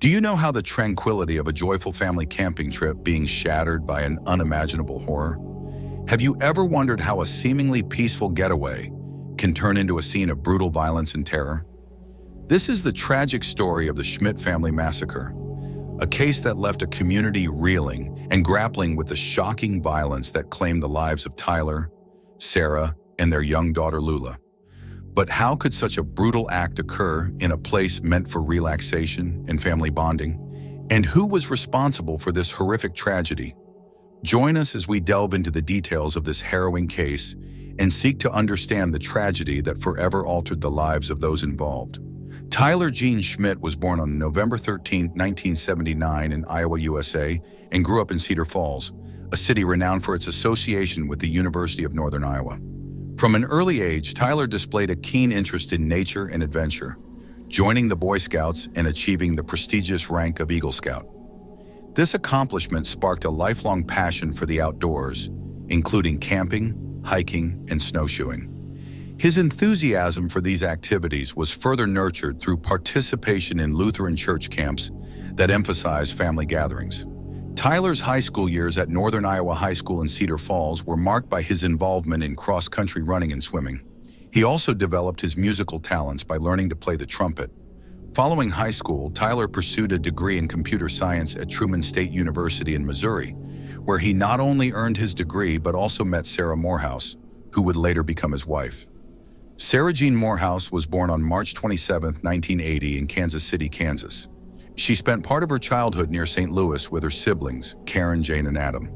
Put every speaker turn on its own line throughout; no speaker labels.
Do you know how the tranquility of a joyful family camping trip being shattered by an unimaginable horror? Have you ever wondered how a seemingly peaceful getaway can turn into a scene of brutal violence and terror? This is the tragic story of the Schmidt family massacre, a case that left a community reeling and grappling with the shocking violence that claimed the lives of Tyler, Sarah, and their young daughter Lula. But how could such a brutal act occur in a place meant for relaxation and family bonding? And who was responsible for this horrific tragedy? Join us as we delve into the details of this harrowing case and seek to understand the tragedy that forever altered the lives of those involved. Tyler Gene Schmidt was born on November 13, 1979 in Iowa, USA, and grew up in Cedar Falls, a city renowned for its association with the University of Northern Iowa. From an early age, Tyler displayed a keen interest in nature and adventure, joining the Boy Scouts and achieving the prestigious rank of Eagle Scout. This accomplishment sparked a lifelong passion for the outdoors, including camping, hiking, and snowshoeing. His enthusiasm for these activities was further nurtured through participation in Lutheran church camps that emphasized family gatherings. Tyler's high school years at Northern Iowa High School in Cedar Falls were marked by his involvement in cross-country running and swimming. He also developed his musical talents by learning to play the trumpet. Following high school, Tyler pursued a degree in computer science at Truman State University in Missouri, where he not only earned his degree but also met Sarah Morehouse, who would later become his wife. Sarah Jean Morehouse was born on March 27, 1980 in Kansas City, Kansas. She spent part of her childhood near St. Louis with her siblings, Karen, Jane, and Adam.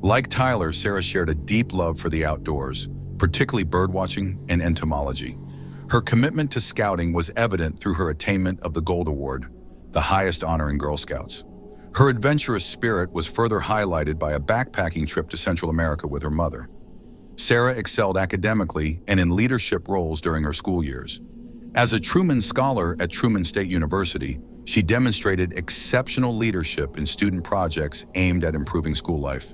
Like Tyler, Sarah shared a deep love for the outdoors, particularly birdwatching and entomology. Her commitment to scouting was evident through her attainment of the Gold Award, the highest honor in Girl Scouts. Her adventurous spirit was further highlighted by a backpacking trip to Central America with her mother. Sarah excelled academically and in leadership roles during her school years. As a Truman Scholar at Truman State University, she demonstrated exceptional leadership in student projects aimed at improving school life.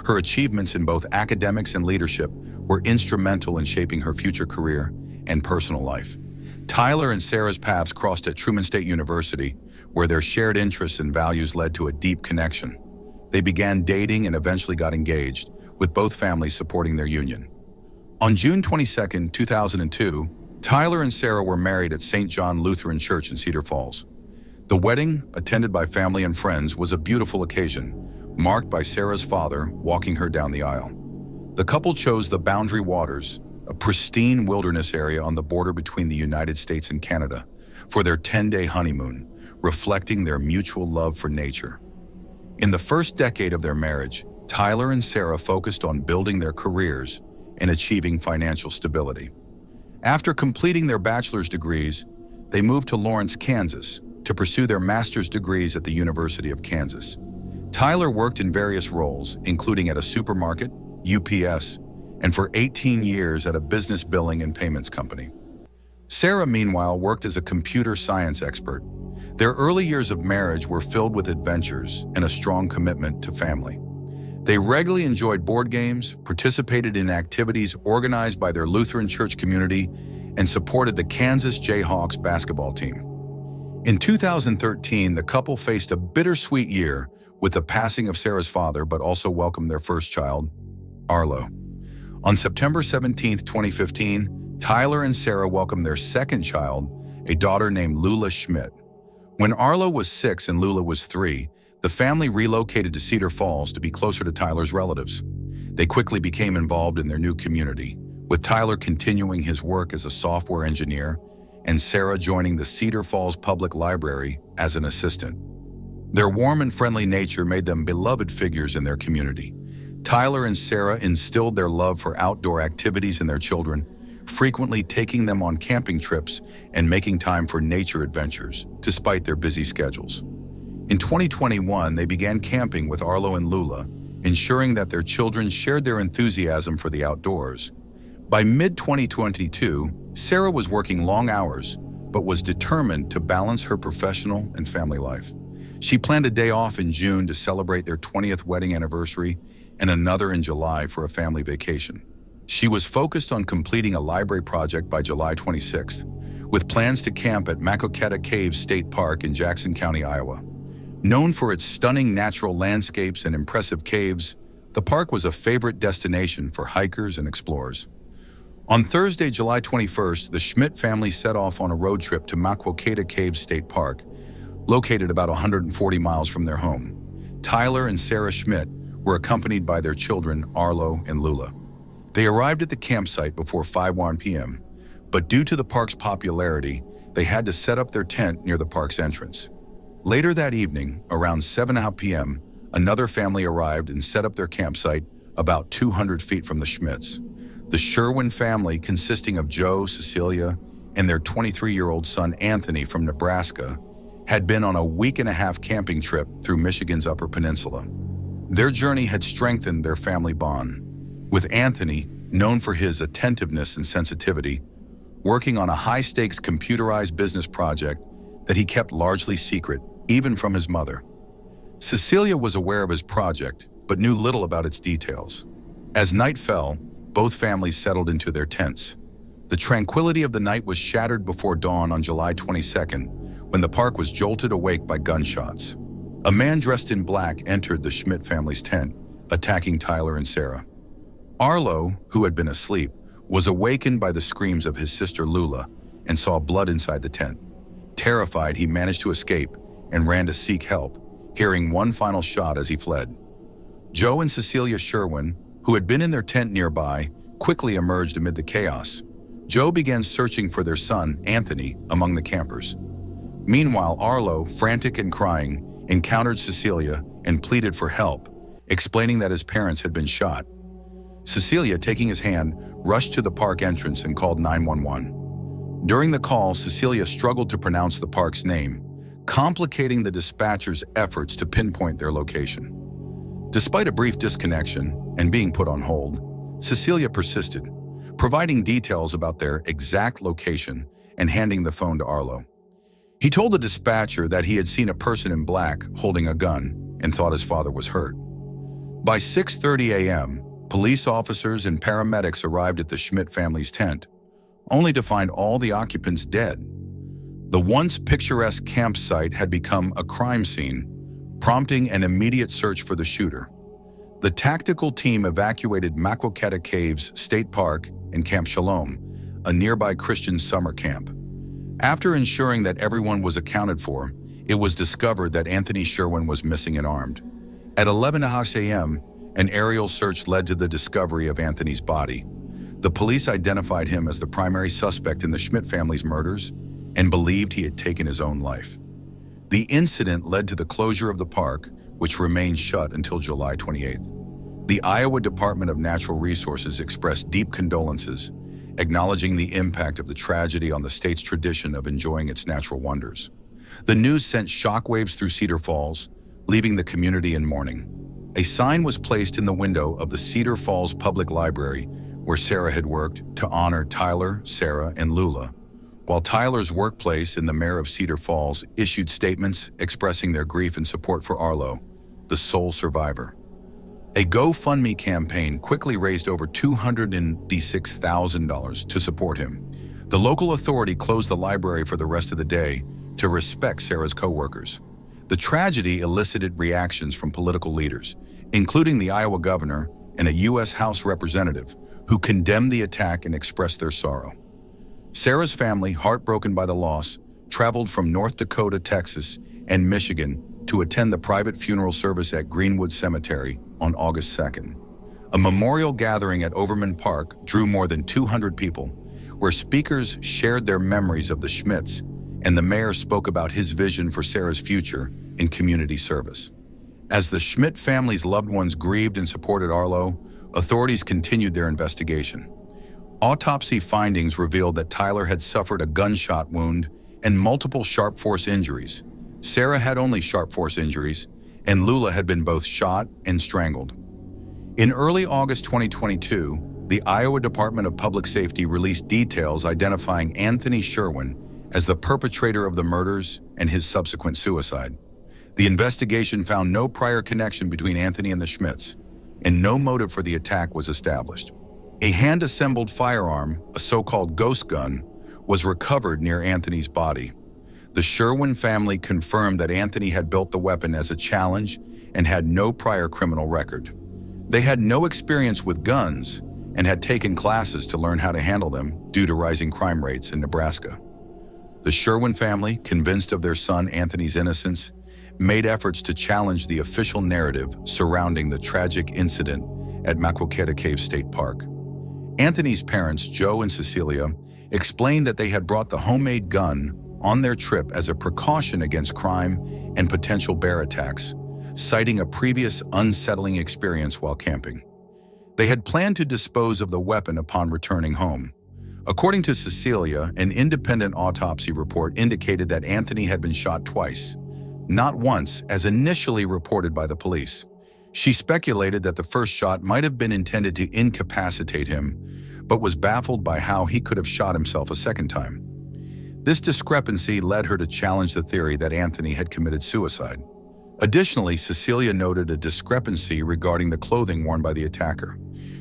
Her achievements in both academics and leadership were instrumental in shaping her future career and personal life. Tyler and Sarah's paths crossed at Truman State University, where their shared interests and values led to a deep connection. They began dating and eventually got engaged, with both families supporting their union. On June 22, 2002, Tyler and Sarah were married at St. John Lutheran Church in Cedar Falls. The wedding, attended by family and friends, was a beautiful occasion, marked by Sarah's father walking her down the aisle. The couple chose the Boundary Waters, a pristine wilderness area on the border between the United States and Canada, for their 10-day honeymoon, reflecting their mutual love for nature. In the first decade of their marriage, Tyler and Sarah focused on building their careers and achieving financial stability. After completing their bachelor's degrees, they moved to Lawrence, Kansas, to pursue their master's degrees at the University of Kansas. Tyler worked in various roles, including at a supermarket, UPS, and for 18 years at a business billing and payments company. Sarah, meanwhile, worked as a computer science expert. Their early years of marriage were filled with adventures and a strong commitment to family. They regularly enjoyed board games, participated in activities organized by their Lutheran church community, and supported the Kansas Jayhawks basketball team. In 2013, the couple faced a bittersweet year with the passing of Sarah's father, but also welcomed their first child, Arlo. On September 17, 2015, Tyler and Sarah welcomed their second child, a daughter named Lula Schmidt. When Arlo was 6 and Lula was 3, the family relocated to Cedar Falls to be closer to Tyler's relatives. They quickly became involved in their new community, with Tyler continuing his work as a software engineer and Sarah joining the Cedar Falls Public Library as an assistant. Their warm and friendly nature made them beloved figures in their community. Tyler and Sarah instilled their love for outdoor activities in their children, frequently taking them on camping trips and making time for nature adventures, despite their busy schedules. In 2021, they began camping with Arlo and Lula, ensuring that their children shared their enthusiasm for the outdoors. By mid-2022, Sarah was working long hours, but was determined to balance her professional and family life. She planned a day off in June to celebrate their 20th wedding anniversary and another in July for a family vacation. She was focused on completing a library project by July 26th, with plans to camp at Massacre Caves State Park in Jackson County, Iowa. Known for its stunning natural landscapes and impressive caves, the park was a favorite destination for hikers and explorers. On Thursday, July 21st, the Schmidt family set off on a road trip to Massacre Caves State Park, located about 140 miles from their home. Tyler and Sarah Schmidt were accompanied by their children, Arlo and Lula. They arrived at the campsite before 5:01 p.m., but due to the park's popularity, they had to set up their tent near the park's entrance. Later that evening, around 7:00 p.m., another family arrived and set up their campsite about 200 feet from the Schmidts. The Sherwin family, consisting of Joe, Cecilia, and their 23-year-old son Anthony from Nebraska, had been on a week-and-a-half camping trip through Michigan's Upper Peninsula. Their journey had strengthened their family bond, with Anthony, known for his attentiveness and sensitivity, working on a high-stakes computerized business project that he kept largely secret, even from his mother. Cecilia was aware of his project, but knew little about its details. As night fell, both families settled into their tents. The tranquility of the night was shattered before dawn on July 22nd, when the park was jolted awake by gunshots. A man dressed in black entered the Schmidt family's tent, attacking Tyler and Sarah. Arlo, who had been asleep, was awakened by the screams of his sister Lula and saw blood inside the tent. Terrified, he managed to escape and ran to seek help, hearing one final shot as he fled. Joe and Cecilia Sherwin, who had been in their tent nearby, quickly emerged amid the chaos. Joe began searching for their son, Anthony, among the campers. Meanwhile, Arlo, frantic and crying, encountered Cecilia and pleaded for help, explaining that his parents had been shot. Cecilia, taking his hand, rushed to the park entrance and called 911. During the call, Cecilia struggled to pronounce the park's name, complicating the dispatcher's efforts to pinpoint their location. Despite a brief disconnection and being put on hold, Cecilia persisted, providing details about their exact location and handing the phone to Arlo. He told the dispatcher that he had seen a person in black holding a gun and thought his father was hurt. By 6:30 a.m., police officers and paramedics arrived at the Schmidt family's tent, only to find all the occupants dead. The once picturesque campsite had become a crime scene, prompting an immediate search for the shooter. The tactical team evacuated Massacre Caves State Park and Camp Shalom, a nearby Christian summer camp. After ensuring that everyone was accounted for, it was discovered that Anthony Sherwin was missing and armed. At 11:00 a.m., an aerial search led to the discovery of Anthony's body. The police identified him as the primary suspect in the Schmidt family's murders and believed he had taken his own life. The incident led to the closure of the park, which remained shut until July 28th. The Iowa Department of Natural Resources expressed deep condolences, acknowledging the impact of the tragedy on the state's tradition of enjoying its natural wonders. The news sent shockwaves through Cedar Falls, leaving the community in mourning. A sign was placed in the window of the Cedar Falls Public Library, where Sarah had worked, to honor Tyler, Sarah, and Lula, while Tyler's workplace and the mayor of Cedar Falls issued statements expressing their grief and support for Arlo, the sole survivor. A GoFundMe campaign quickly raised over $286,000 to support him. The local authority closed the library for the rest of the day to respect Sarah's co-workers. The tragedy elicited reactions from political leaders, including the Iowa governor and a U.S. House representative, who condemned the attack and expressed their sorrow. Sarah's family, heartbroken by the loss, traveled from North Dakota, Texas, and Michigan to attend the private funeral service at Greenwood Cemetery on August 2nd. A memorial gathering at Overman Park drew more than 200 people, where speakers shared their memories of the Schmidts, and the mayor spoke about his vision for Sarah's future in community service. As the Schmidt family's loved ones grieved and supported Arlo, authorities continued their investigation. Autopsy findings revealed that Tyler had suffered a gunshot wound and multiple sharp force injuries. Sarah had only sharp force injuries, and Lula had been both shot and strangled. In early August 2022, the Iowa Department of Public Safety released details identifying Anthony Sherwin as the perpetrator of the murders and his subsequent suicide. The investigation found no prior connection between Anthony and the Schmidts, and no motive for the attack was established. A hand-assembled firearm, a so-called ghost gun, was recovered near Anthony's body. The Sherwin family confirmed that Anthony had built the weapon as a challenge and had no prior criminal record. They had no experience with guns and had taken classes to learn how to handle them due to rising crime rates in Nebraska. The Sherwin family, convinced of their son Anthony's innocence, made efforts to challenge the official narrative surrounding the tragic incident at Maquoketa Cave State Park. Anthony's parents, Joe and Cecilia, explained that they had brought the homemade gun on their trip as a precaution against crime and potential bear attacks, citing a previous unsettling experience while camping. They had planned to dispose of the weapon upon returning home. According to Cecilia, an independent autopsy report indicated that Anthony had been shot twice, not once as initially reported by the police. She speculated that the first shot might have been intended to incapacitate him, but was baffled by how he could have shot himself a second time. This discrepancy led her to challenge the theory that Anthony had committed suicide. Additionally, Cecilia noted a discrepancy regarding the clothing worn by the attacker.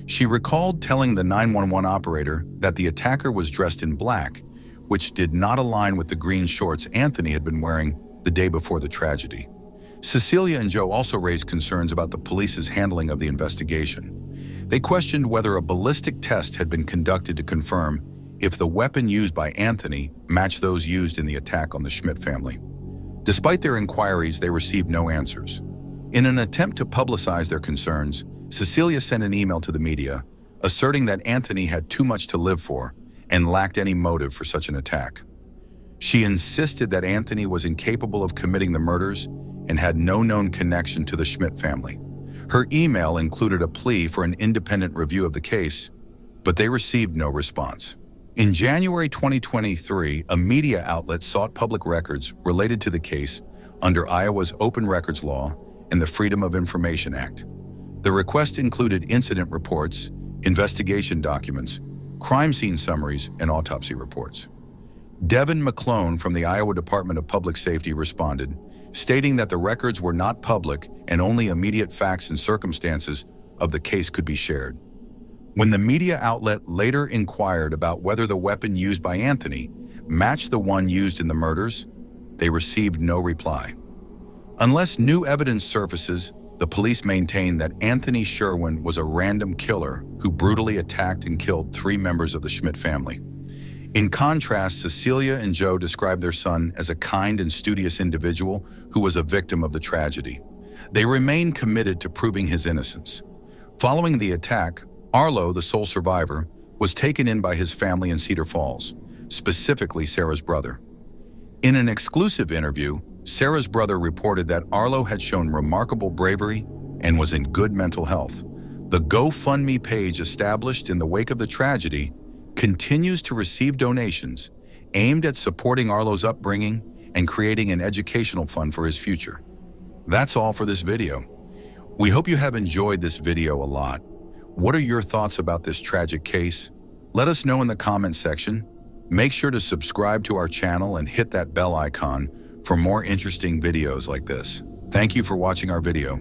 She recalled telling the 911 operator that the attacker was dressed in black, which did not align with the green shorts Anthony had been wearing the day before the tragedy. Cecilia and Joe also raised concerns about the police's handling of the investigation. They questioned whether a ballistic test had been conducted to confirm if the weapon used by Anthony matched those used in the attack on the Schmidt family. Despite their inquiries, they received no answers. In an attempt to publicize their concerns, Cecilia sent an email to the media, asserting that Anthony had too much to live for and lacked any motive for such an attack. She insisted that Anthony was incapable of committing the murders and had no known connection to the Schmidt family. Her email included a plea for an independent review of the case, but they received no response. In January 2023, a media outlet sought public records related to the case under Iowa's Open Records Law and the Freedom of Information Act. The request included incident reports, investigation documents, crime scene summaries, and autopsy reports. Devin McClone from the Iowa Department of Public Safety responded, stating that the records were not public and only immediate facts and circumstances of the case could be shared. When the media outlet later inquired about whether the weapon used by Anthony matched the one used in the murders, they received no reply. Unless new evidence surfaces, the police maintained that Anthony Sherwin was a random killer who brutally attacked and killed 3 members of the Schmidt family. In contrast, Cecilia and Joe described their son as a kind and studious individual who was a victim of the tragedy. They remained committed to proving his innocence. Following the attack, Arlo, the sole survivor, was taken in by his family in Cedar Falls, specifically Sarah's brother. In an exclusive interview, Sarah's brother reported that Arlo had shown remarkable bravery and was in good mental health. The GoFundMe page established in the wake of the tragedy continues to receive donations aimed at supporting Arlo's upbringing and creating an educational fund for his future. That's all for this video. We hope you have enjoyed this video a lot. What are your thoughts about this tragic case? Let us know in the comment section. Make sure to subscribe to our channel and hit that bell icon for more interesting videos like this. Thank you for watching our video.